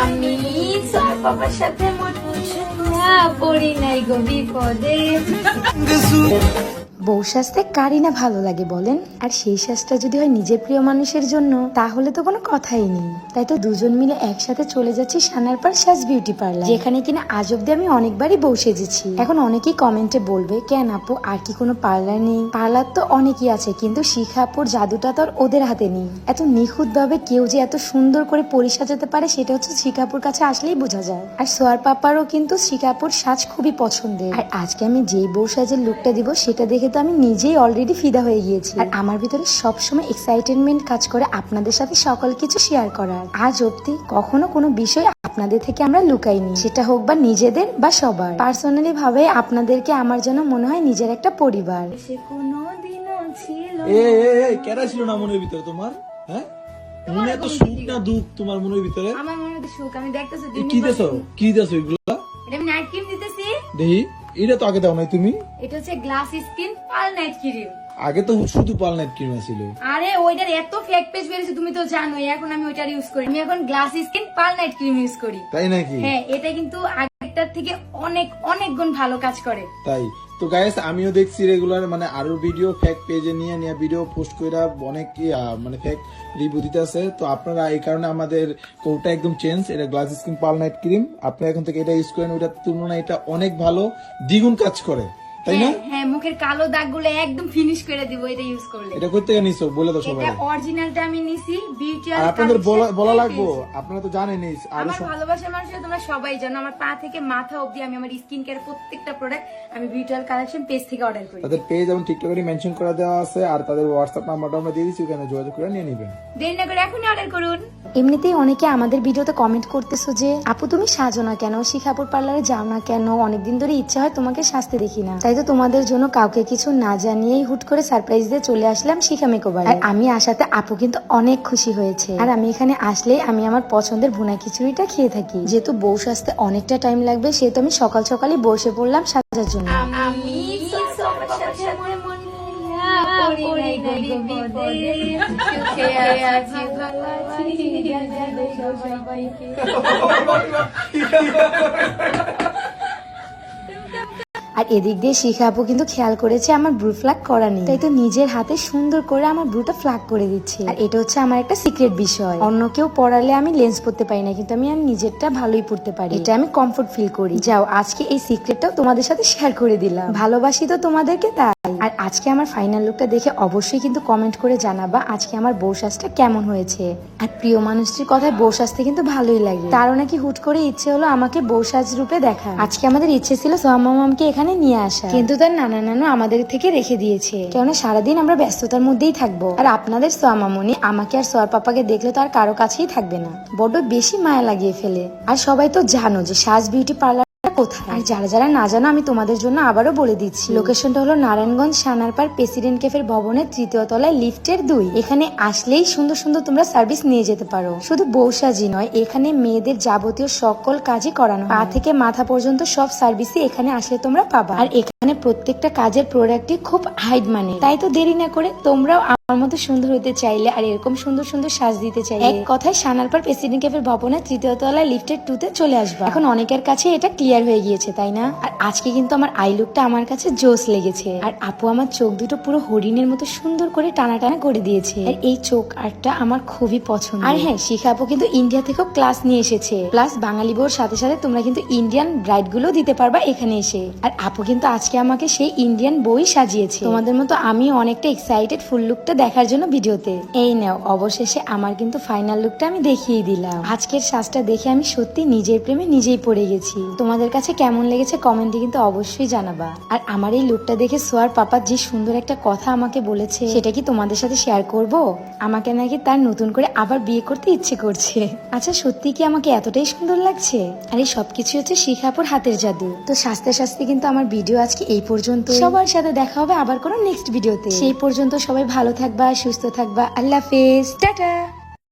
আমি তোর বাবার সাথে পড়ি নাই গো বিপদে। বউ সাজতে কারই না ভালো লাগে বলেন, আর সেই সাজটা যদি হয় নিজের প্রিয় মানুষের জন্য তাহলে তো কোনো কথাই নেই। তাই তো দুজন মিলে একসাথে চলে যাচ্ছি সানারপাড় সাজ বিউটি পার্লার, যেখানে কিনা আজ অব্দি আমি অনেকবারই বউ সেজেছি। এখন অনেকেই কমেন্টে বলবে, কেন আপু আর কি কোনো পার্লার নেই? পার্লার তো অনেকই আছে, কিন্তু শিখা আপুর জাদুটা তো আর ওদের হাতে নেই। এত নিখুঁত ভাবে কেউ যে এত সুন্দর করে পরিসাজাতে পারে সেটা হচ্ছে শিখা আপুর কাছে আসলেই বোঝা যায়। আর সোয়ার পাপারও কিন্তু শিখা আপুর সাজ খুবই পছন্দের। আর আজকে আমি যেই বউ সাজের লুকটা দিব সেটা দেখে তো আমি নিজেই অলরেডি ফিদা হয়ে গিয়েছি। আর আমার ভিতরে সবসময় এক্সাইটেডমেন্ট কাজ করে আপনাদের সাথে সকল কিছু শেয়ার করার। আজ অব্দি কখনো কোনো বিষয় আপনাদের থেকে আমরা লুকাইনি, সেটা হোক বা নিজেদের বা সবার। পার্সোনালি ভাবে আপনাদেরকে আমার যেন মনে হয় নিজের একটা পরিবার। সে কোনোদিনও ছিল কেডা ছিল না মনের ভিতরে তোমার? হ্যাঁ, মনে এত সুখ না দুঃখ তোমার মনের ভিতরে? আমার মনে হচ্ছে সুখ। আমি দেখতেছি কি দেছো এগুলা? এটা আমি নাইট ক্রিম দিতেছি। দেখি, এটা তো আগে দাও নাই তুমি। এটা হচ্ছে glass skin pearl night cream. আগে তো শুধু পার্ল নাইট ক্রিম ছিল। আরে ওইটার এত ফেক পেজ বেরিয়েছে তুমি তো জানোই, এখন আমি ওইটার ইউজ করি। আমি এখন glass skin pearl night cream use করি। তাই নাকি? হ্যাঁ, এটা কিন্তু আগেরটার থেকে অনেক অনেক গুণ ভালো কাজ করে। তাই তো গাইস, আমিও দেখছি রেগুলার মানে আরো ভিডিও ফেক পেজে নিয়ে ভিডিও পোস্ট করে অনেক মানে ফেক রিভিউ দিতে আছে। তো আপনারা এই কারণে আমাদের কোডটা একদম চেঞ্জ, এটা glass skin pearl night cream. আপনারা এখন থেকে এটা ইউজ করেন, ওইটার তুলনায় এটা অনেক ভালো, দ্বিগুণ কাজ করে, তাই না? হ্যাঁ, মুখের কালো দাগগুলো একদম ফিনিশ করে দিব এটা ইউজ করলে। এটা করতে নিছো বলে দাও সবাই। এটা অরিজিনালটা আমি নিছি বিউটি। আর আপনাদের বলা লাগবো, আপনারা তো জানেনই। আর আমার ভালোবাসার মানুষরা তোমরা সবাই জানো, আমার পা থেকে মাথা অবধি আমি আমার স্কিন কেয়ার প্রত্যেকটা প্রোডাক্ট আমি বিউটিয়াল কালেকশন পেজ থেকে অর্ডার করি। তাদের পেজ এবং টিকটকে মেনশন করা দেওয়া আছে, আর তাদের হোয়াটসঅ্যাপ নাম্বারটা আমরা দিয়ে দিচ্ছি, ওখানে যোগাযোগ করে নিয়ে নেবেন। দেরি না করে এখনই অর্ডার করুন। এমনিতেই অনেকে আমাদের ভিডিওতে কমেন্ট করতেছো যে আপু তুমি সাজো না কেন, শিখাপুর পার্লারে যাও না কেন, অনেকদিন ধরে ইচ্ছা হয় তোমাকে সাজতে দেখি না। তাই তো তোমাদের জন্য কাউকে কিছু না জানিয়েই হুট করে সারপ্রাইজ দিয়ে চলে আসলাম শিখা মেকওভারে। আর আমি আসাতে আপু কিন্তু অনেক খুশি হয়েছে। আর আমি এখানে আসলে আমি আমার পছন্দের ভুনা খিচুড়িটা খেয়ে থাকি। যেহেতু বউ সাজতে অনেকটা টাইম লাগবে, সেহেতু আমি সকাল সকালই বসে পড়লাম সাজার জন্য। আমি আর এদিক দিয়ে শিখা আপু কিন্তু খেয়াল করেছে আমার ব্রু ফ্ল্যাগ করা নেই, তাই তো নিজের হাতে সুন্দর করে আমার ব্রুটা ফ্ল্যাগ করে দিচ্ছে। আর এটা হচ্ছে আমার একটা সিক্রেট বিষয়, অন্য কেউ পড়ালে আমি লেন্স পড়তে পারি না, কিন্তু আমি নিজেরটা ভালোই পড়তে পারি, এটা আমি কমফোর্ট ফিল করি। যাও, আজকে এই সিক্রেটটাও তোমাদের সাথে শেয়ার করে দিলাম। ভালোবাসি তো তোমাদেরকে তাই। আর আজকে আমার ফাইনাল লুকটা দেখে অবশ্যই কিন্তু কমেন্ট করে জানাবা আজকে আমার বউ সাজটা কেমন হয়েছে। আর প্রিয় মানুষটির কথায় বউ সাজতে কিন্তু ভালোই লাগে, তারও নাকি হুট করে ইচ্ছে হলো আমাকে বউ সাজ রূপে দেখা। আজকে আমাদের ইচ্ছে ছিল সোহামামকে এখানে নিয়ে আসা, কিন্তু তার নানা নানু আমাদের থেকে রেখে দিয়েছে, কেননা সারাদিন আমরা ব্যস্ততার মধ্যেই থাকবো। আর আপনাদের সোহামামনি আমাকে আর সোয়ার পাপাকে দেখলে তো আর কারো কাছেই থাকবে না, বড্ড বেশি মায়া লাগিয়ে ফেলে। আর সবাই তো জানো যে সাজ বিউটি পার্লার কোথায়। আর যারা যারা না জানো আমি তোমাদের জন্য আবারও বলে দিচ্ছি, লোকেশনটা হলো নারায়ণগঞ্জ সানারপাড় প্রেসিডেন্ট ক্যাফের ভবনের 3য় তলায় লিফটের 2। এখানে আসলেই সুন্দর সুন্দর তোমরা সার্ভিস নিয়ে যেতে পারো। শুধু বউসাজি নয়, এখানে মেয়েদের যাবতীয় সকল কাজই করানো, পা থেকে মাথা পর্যন্ত সব সার্ভিসই এখানে আসলে তোমরা পাবা। আর এখানে প্রত্যেকটা কাজের প্রোডাক্টই খুব হাইড মানে। তাই তো দেরি না করে তোমরাও আমার মতো সুন্দর হতে চাইলে আর এরকম সুন্দর সুন্দর সাজ দিতে চাইলে এক কথায় সানারপাড় প্রেসিডেন্ট ক্যাফের ভবনের 3য় তলায় লিফটের 2-তে চলে আসবা। এখন অনেকের কাছে এটা ক্লিয়ার হয়ে গিয়েছে, তাই না? আর আজকে কিন্তু আমার আই লুকটা আমার কাছে জোস লেগেছে। আর আপু আমার চোখ দুটো পুরো হরিণের মতো সুন্দর করে টানা টানা করে দিয়েছে। আর এই চোখ আর্টটা আমার খুবই পছন্দ। আর হ্যাঁ, শিখা আপু কিন্তু ইন্ডিয়া থেকেও ক্লাস নিয়ে এসেছে, প্লাস বাঙালি বউর সাথে সাথে তোমরা কিন্তু ইন্ডিয়ান ব্রাইড গুলো দিতে পারবা এখানে এসে। আর আপু কিন্তু আজকে আমাকে সেই ইন্ডিয়ান বই সাজিয়েছে। তোমাদের মতো আমি অনেকটা এক্সাইটেড ফুল লুকটা দেখার জন্য ভিডিওতে। এই নাও, অবশেষে আমার কিন্তু ফাইনাল লুকটা আমি দেখিয়ে দিলাম। আজকের সাজটা দেখে আমি সত্যি নিজের প্রেমে নিজেই পড়ে গেছি। তোমাদের কাছে কেমন লেগেছে কমেন্টে কিন্তু অবশ্যই জানাবা। আর আমার এই লুকটা দেখে সোয়ার পাপা যে সুন্দর একটা কথা আমাকে বলেছে, সেটা কি তোমাদের সাথে শেয়ার করব? আমাকে নাকি তার নতুন করে আবার বিয়ে করতে ইচ্ছে করছে। আচ্ছা, সত্যি কি আমাকে এতটাই সুন্দর লাগছে? আর এই সবকিছু হচ্ছে শিখাপুর হাতের জাদু। তো সাজতে সাজতে কিন্তু আমার ভিডিও আজকে এই পর্যন্ত। সবার সাথে দেখা হবে আবার কোনো নেক্সট ভিডিওতে। সেই পর্যন্ত সবাই ভালো থাকবা, সুস্থ থাকবা। আল্লাহ হাফেজ, টাটা।